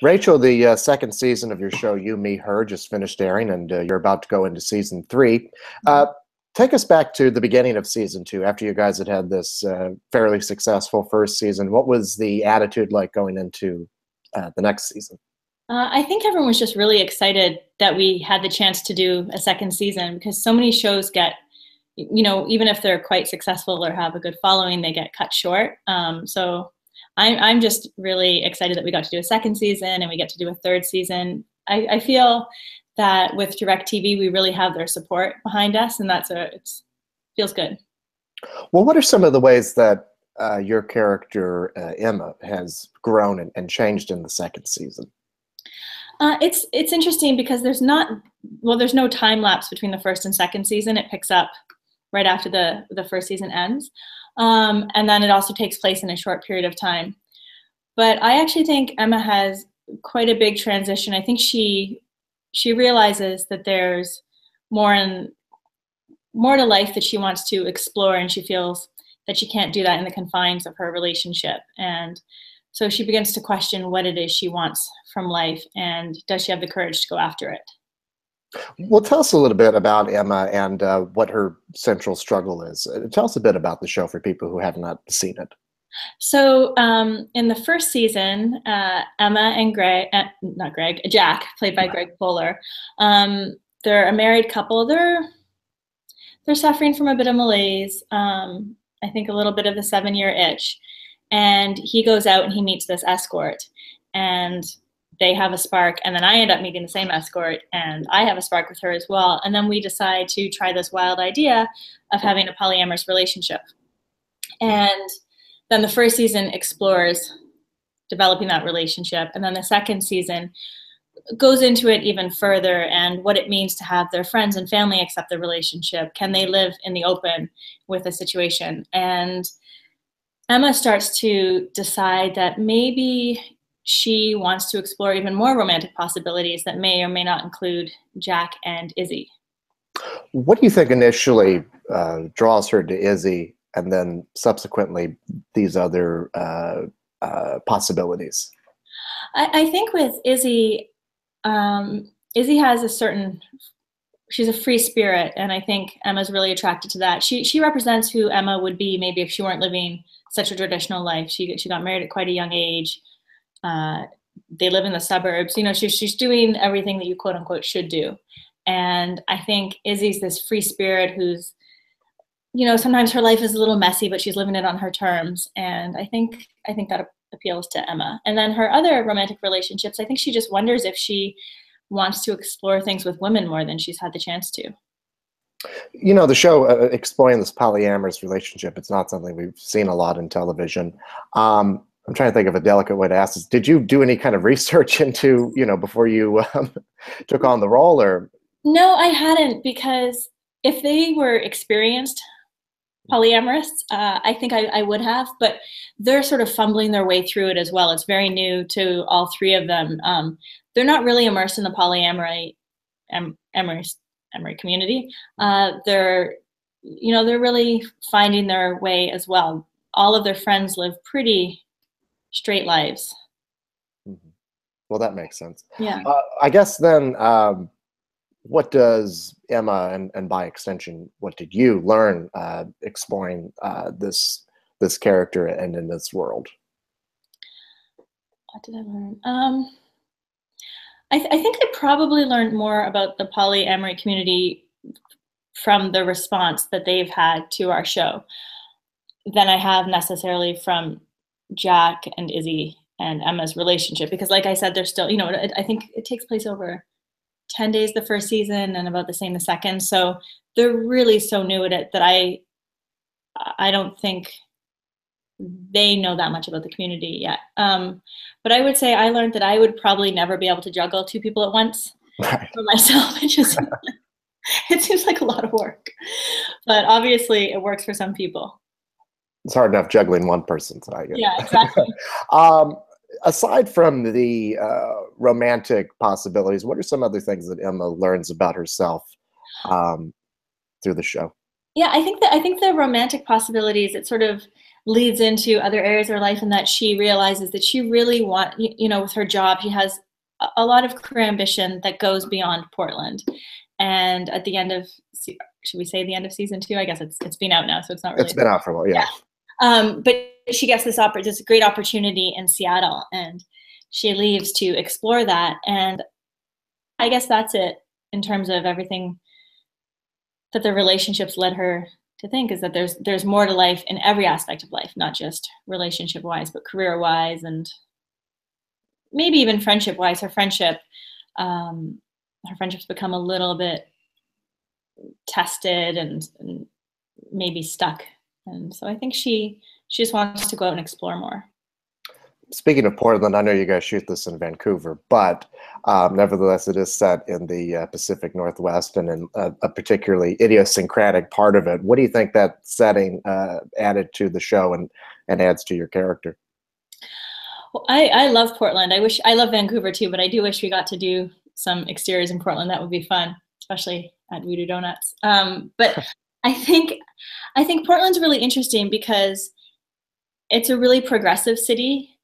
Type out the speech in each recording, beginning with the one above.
Rachel, the second season of your show, You, Me, Her, just finished airing, and you're about to go into season 3. Take us back to the beginning of season 2, after you guys had this fairly successful first season. What was the attitude like going into the next season? I think everyone was just really excited that we had the chance to do a second season, because so many shows get, even if they're quite successful or have a good following, they get cut short. So I'm just really excited that we got to do a second season and we get to do a third season. I feel that with DirecTV, we really have their support behind us, and it feels good. Well, what are some of the ways that your character, Emma, has grown and changed in the second season? It's interesting because there's no time lapse between the first and second season. It picks up right after the first season ends. And then it also takes place in a short period of time. But I actually think Emma has quite a big transition. I think she realizes that there's more to life that she wants to explore, and she feels that she can't do that in the confines of her relationship. And so she begins to question what it is she wants from life, and does she have the courage to go after it? Well, tell us a little bit about Emma and what her central struggle is. Tell us a bit about the show for people who have not seen it. So in the first season, Emma and Jack, played by Greg Poehler, they're a married couple. They're suffering from a bit of malaise, I think a little bit of the 7-year itch. And he goes out and he meets this escort, and they have a spark, and then I end up meeting the same escort, and I have a spark with her as well. And then we decide to try this wild idea of having a polyamorous relationship. And then the first season explores developing that relationship, and then the second season goes into it even further and what it means to have their friends and family accept the relationship. Can they live in the open with a situation? And Emma starts to decide that maybe she wants to explore even more romantic possibilities that may or may not include Jack and Izzy. What do you think initially draws her to Izzy, and then subsequently these other possibilities? I think with Izzy, Izzy has she's a free spirit, and I think Emma's really attracted to that. She represents who Emma would be maybe if she weren't living such a traditional life. She got married at quite a young age. They live in the suburbs. She's doing everything that you quote unquote should do. And I think Izzy's this free spirit who's, sometimes her life is a little messy, but she's living it on her terms. And I think that appeals to Emma. And then her other romantic relationships, I think she just wonders if she wants to explore things with women more than she's had the chance to. The show exploring this polyamorous relationship, it's not something we've seen a lot in television. I'm trying to think of a delicate way to ask this. Did you do any kind of research into, before you took on the role? Or no, I hadn't, because if they were experienced polyamorous, I think I would have, but they're sort of fumbling their way through it as well. It's very new to all three of them. They're not really immersed in the polyamory community. They're really finding their way as well. All of their friends live pretty straight lives. Mm-hmm. Well, that makes sense. Yeah. I guess then, what does Emma, and by extension, what did you learn exploring this character and in this world? What did I learn? I think I probably learned more about the polyamory community from the response that they've had to our show than I have necessarily from Jack and Izzy and Emma's relationship, because like I said, they're still, I think it takes place over 10 days the first season and about the same the second. So they're really so new at it that I don't think they know that much about the community yet. But I would say I learned that I would probably never be able to juggle 2 people at once. Right. For myself. It seems like a lot of work, but obviously it works for some people. It's hard enough juggling one person, so I guess. Yeah, exactly. Aside from the romantic possibilities, what are some other things that Emma learns about herself through the show? Yeah, I think the romantic possibilities, it sort of leads into other areas of her life, and that she realizes that she really with her job, she has a lot of career ambition that goes beyond Portland. And at the end of, should we say the end of season 2? I guess it's been out now, so it's not really. It's been out for a while, yeah. But she gets this great opportunity in Seattle, and she leaves to explore that. And I guess that's it in terms of everything that the relationships led her to think, is that there's more to life in every aspect of life, not just relationship-wise, but career-wise, and maybe even friendship-wise. Her friendships become a little bit tested and maybe stuck. And so I think she just wants to go out and explore more. Speaking of Portland, I know you guys shoot this in Vancouver, but nevertheless, it is set in the Pacific Northwest and in a particularly idiosyncratic part of it. What do you think that setting added to the show and adds to your character? Well, I love Portland. I love Vancouver too, but I do wish we got to do some exteriors in Portland. That would be fun, especially at Voodoo Donuts. But I think Portland's really interesting because it's a really progressive city,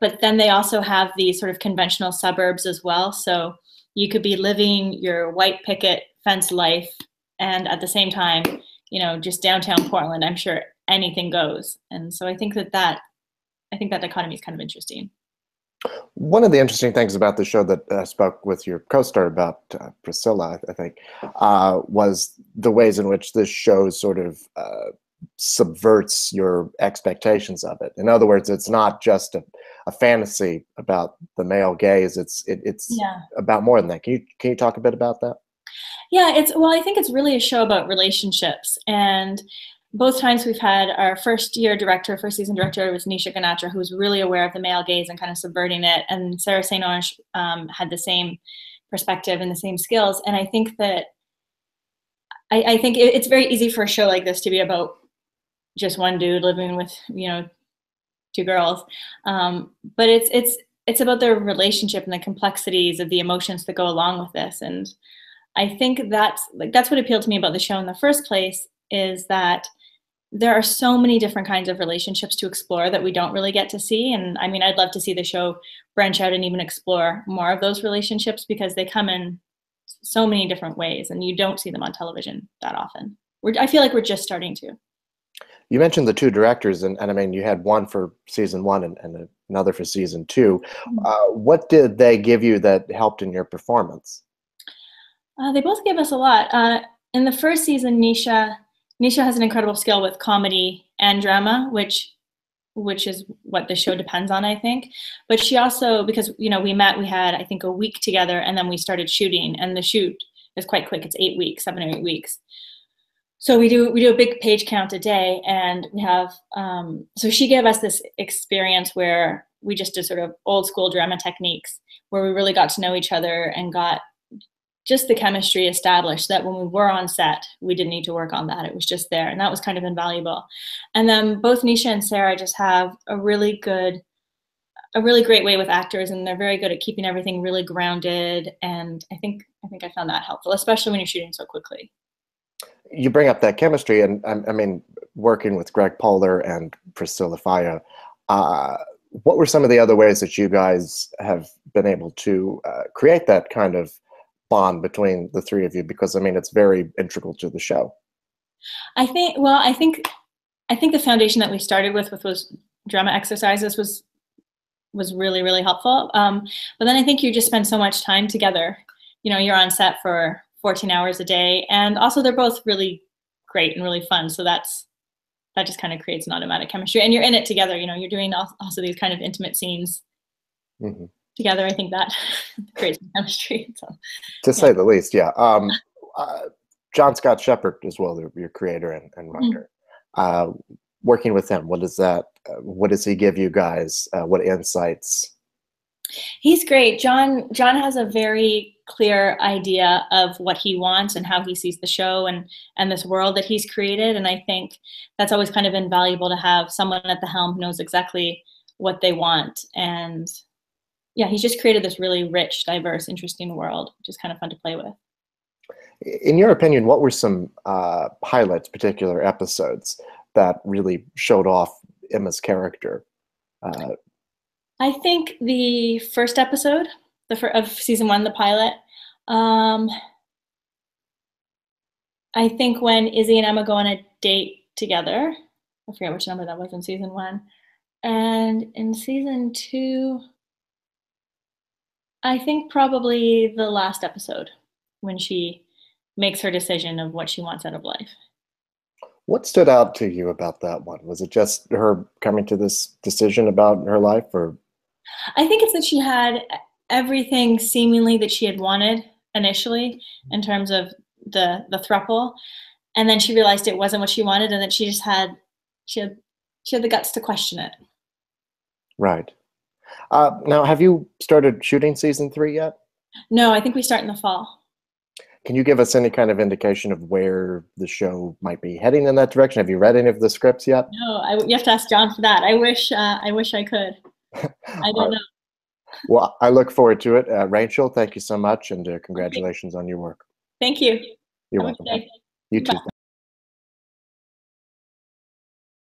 but then they also have these sort of conventional suburbs as well. So you could be living your white picket fence life, and at the same time, just downtown Portland, I'm sure anything goes. And so I think that dichotomy is kind of interesting. One of the interesting things about the show that I spoke with your co-star about, Priscilla, I think, was the ways in which this show sort of subverts your expectations of it. In other words, it's not just a fantasy about the male gaze. It's about more than that. Can you talk a bit about that? Yeah, I think it's really a show about relationships. And both times we've had our first season director was Nisha Ganatra, who was really aware of the male gaze and kind of subverting it. And Sarah St. Onge had the same perspective and the same skills. And I think that I think it's very easy for a show like this to be about just one dude living with, 2 girls. But it's about their relationship and the complexities of the emotions that go along with this. And I think that's what appealed to me about the show in the first place, is that there are so many different kinds of relationships to explore that we don't really get to see. And I mean, I'd love to see the show branch out and even explore more of those relationships, because they come in so many different ways and you don't see them on television that often. I feel like we're just starting to. You mentioned the 2 directors, and I mean, you had one for season 1 and another for season 2. What did they give you that helped in your performance? They both gave us a lot. In the first season, Nisha has an incredible skill with comedy and drama, which is what the show depends on, I think. But she also, because we had I think a week together, and then we started shooting, and the shoot is quite quick. It's 8 weeks, 7 or 8 weeks. So we do a big page count a day, and we have so she gave us this experience where we just did sort of old school drama techniques, where we really got to know each other and got just the chemistry established, that when we were on set, we didn't need to work on that. It was just there, and that was kind of invaluable. And then both Nisha and Sarah just have a really great way with actors, and they're very good at keeping everything really grounded. And I think I found that helpful, especially when you're shooting so quickly. You bring up that chemistry, and I mean, working with Greg Poehler and Priscilla Faia, what were some of the other ways that you guys have been able to create that kind of bond between the 3 of you? Because I mean, it's very integral to the show. I think the foundation that we started with those drama exercises was really, really helpful. But then I think you just spend so much time together. You're on set for 14 hours a day, and also they're both really great and really fun. So that just kind of creates an automatic chemistry, and you're in it together. You're doing also these kind of intimate scenes together. I think that creates chemistry. So, to say the least, yeah. John Scott Shepard as well, your creator and writer. Working with him, what does he give you guys? What insights? He's great. John has a very clear idea of what he wants and how he sees the show and this world that he's created. And I think that's always kind of invaluable to have someone at the helm who knows exactly what they want. And yeah, he's just created this really rich, diverse, interesting world, which is kind of fun to play with. In your opinion, what were some highlights, particular episodes that really showed off Emma's character? I think the first episode of season 1, the pilot. I think when Izzy and Emma go on a date together, I forget which number that was in season 1. And in season 2, I think probably the last episode when she makes her decision of what she wants out of life. What stood out to you about that one? Was it just her coming to this decision about her life, or? I think it's that she had everything seemingly that she had wanted initially in terms of the throuple, and then she realized it wasn't what she wanted, and that she had the guts to question it. Right. Now, have you started shooting season 3 yet? No, I think we start in the fall. Can you give us any kind of indication of where the show might be heading in that direction? Have you read any of the scripts yet? No, you have to ask John for that. I wish I could. I don't know. Well, I look forward to it. Rachel, thank you so much, and congratulations on your work. Thank you. You're welcome. You too.